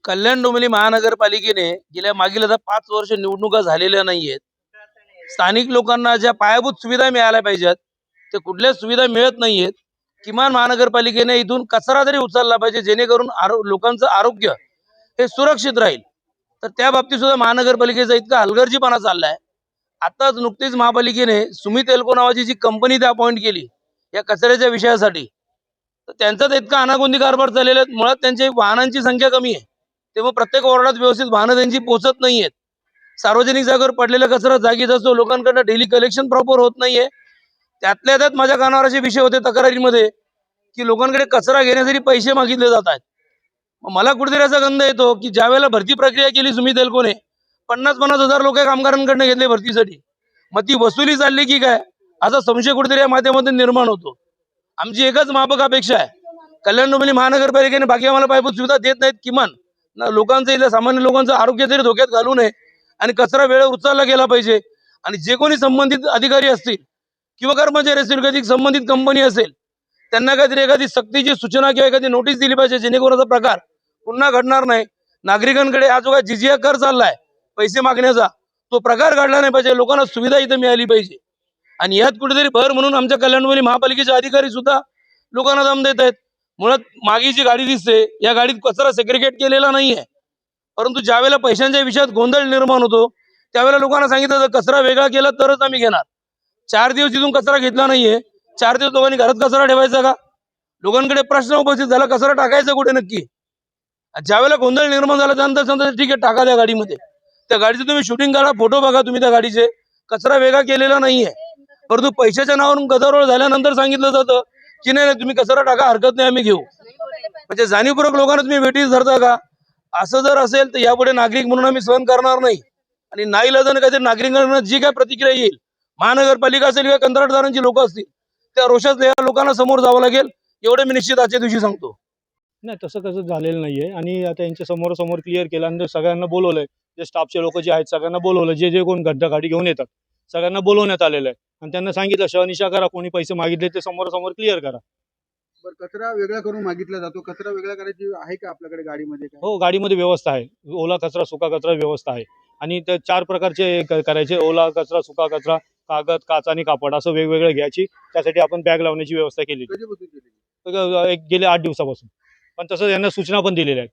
कल्याण डोंबिवली महानगरपालिकेने गेल्या मागील आता 5 वर्ष निवडणुका झालेल्या नाहीयेत. स्थानिक लोकांना ज्या पायाभूत सुविधा मिळाल्या पाहिजेत ते कुठल्याच सुविधा मिळत नाहीयेत. किमान महानगरपालिकेने इथून कचरा तरी उचलला पाहिजे, जेणेकरून लोकांचं आरोग्य हे सुरक्षित राहील. तर त्या बाबतीत सुद्धा महानगरपालिकेचा इतका हलगर्जीपणा चाललाय. आताच नुकतीच महापालिकेने सुमित एल्को नावाची जी कंपनी अपॉइंट केली या कचऱ्याच्या विषयासाठी, तर त्यांचा इतका अनागोंदी कारभार चाललेला आहे. मुळात त्यांची वाहनांची संख्या कमी आहे, तेव्हा प्रत्येक वॉर्डात व्यवस्थित वाहनं त्यांची पोहोचत नाहीयेत. सार्वजनिक जागेवर पडलेला कचरा जागीच असतो, लोकांकडनं डेली कलेक्शन प्रॉपर होत नाहीये. त्यातल्या त्यात माझ्या कानावर असे विषय होते तक्रारीमध्ये की लोकांकडे कचरा घेण्यासाठी पैसे मागितले जात आहेत. मला कुठेतरी असा गंध येतो की ज्या वेळेला भरती प्रक्रिया केली सुमित एल्कोने, 50-50 हजार लोक कामगारांकडनं घेतले भरतीसाठी, मग ती वसुली चालली की काय असा संशय कुठेतरी या माध्यमातून निर्माण होतो. आमची एकच माफक अपेक्षा आहे, कल्याण डोंबिवली महानगरपालिकेने बाकी आम्हाला पायाभूत सुविधा देत नाहीत, किमान लोकांचं इथल्या सामान्य लोकांचं आरोग्य तरी धोक्यात घालू नये आणि कचरा वेळेवर उचलला गेला पाहिजे. आणि जे कोणी संबंधित अधिकारी असतील किंवा कर्मचारी असतील, कधी संबंधित कंपनी असेल, त्यांना काहीतरी एखादी सक्तीची सूचना किंवा एखादी नोटीस दिली पाहिजे, जेणेकरून असा प्रकार पुन्हा घडणार नाही. नागरिकांकडे हा जो काय जिजिया कर चाललाय पैसे मागण्याचा, तो प्रकार घडला नाही पाहिजे. लोकांना सुविधा इथं मिळाली पाहिजे. आणि यात कुठेतरी भर म्हणून आमच्या कल्याण डोंबिवली महापालिकेचे अधिकारी सुद्धा लोकांना दम देत आहेत. मुळात मागे जी गाडी दिसते या गाडीत कचरा सेग्रिगेट केलेला नाहीये, परंतु ज्या वेळेला पैशांच्या विषयात गोंधळ निर्माण होतो त्यावेळेला लोकांना सांगितलं तर कचरा वेगळा केला तरच आम्ही घेणार. 4 दिवस इथून कचरा घेतला नाहीये, 4 दिवस लोकांनी घरात कचरा ठेवायचा का? लोकांकडे प्रश्न उपस्थित झाला, कचरा टाकायचा कुठे नक्की? ज्या वेळेला गोंधळ निर्माण झाला त्यानंतर सांगतात ठीक आहे टाका त्या गाडीमध्ये. त्या गाडीचं तुम्ही शूटिंग काढा, फोटो बघा तुम्ही त्या गाडीचे, कचरा वेगळा केलेला नाहीये. परंतु पैशाच्या नावावरून गदारोळ झाल्यानंतर सांगितलं जातं की नाही तुम्ही कचरा टाका, हरकत नाही आम्ही घेऊ. म्हणजे जाणीवपूर्वक लोकांना तुम्ही वेटीस धरता का? असं जर असेल तर यापुढे नागरिक म्हणून आम्ही सहन करणार नाही. आणि नाईलाजाने काहीतरी नागरिकांना जी काय प्रतिक्रिया येईल, महानगरपालिका असेल किंवा कंत्राटदारांची लोक असतील, त्या रोषात या लोकांना समोर जावं लागेल, एवढे मी निश्चित आजच्या दिवशी सांगतो. नाही तसं कसं झालेलं नाहीये. आणि आता यांच्या समोर क्लिअर केलं आणि सगळ्यांना बोलवलंय, जे स्टाफचे लोक जे आहेत सगळ्यांना बोलवलं, जे कोण गाडी घेऊन येतात सगळ्यांना बोलवण्यात आलेलं आहे. आणि त्यांना सांगितलं शहनिशा करा, कोणी पैसे मागितले ते समोर क्लिअर करा. बरं, कचरा वेगळा करून मागितला जातो. कचरा वेगळा करायची आहे का आपल्याकडे गाडीमध्ये काय? हो, गाडीमध्ये व्यवस्था आहे, ओला कचरा सुका कचरा व्यवस्था आहे. आणि ते 4 प्रकारचे करायचे, ओला कचरा, सुका कचरा, कागद, काच आणि कापड असं वेगवेगळं घ्यायची. त्यासाठी आपण बॅग लावण्याची व्यवस्था केली कधीपासून केली? गेले 8 दिवसापासून. पण तसं यांना सूचना पण दिलेल्या आहेत.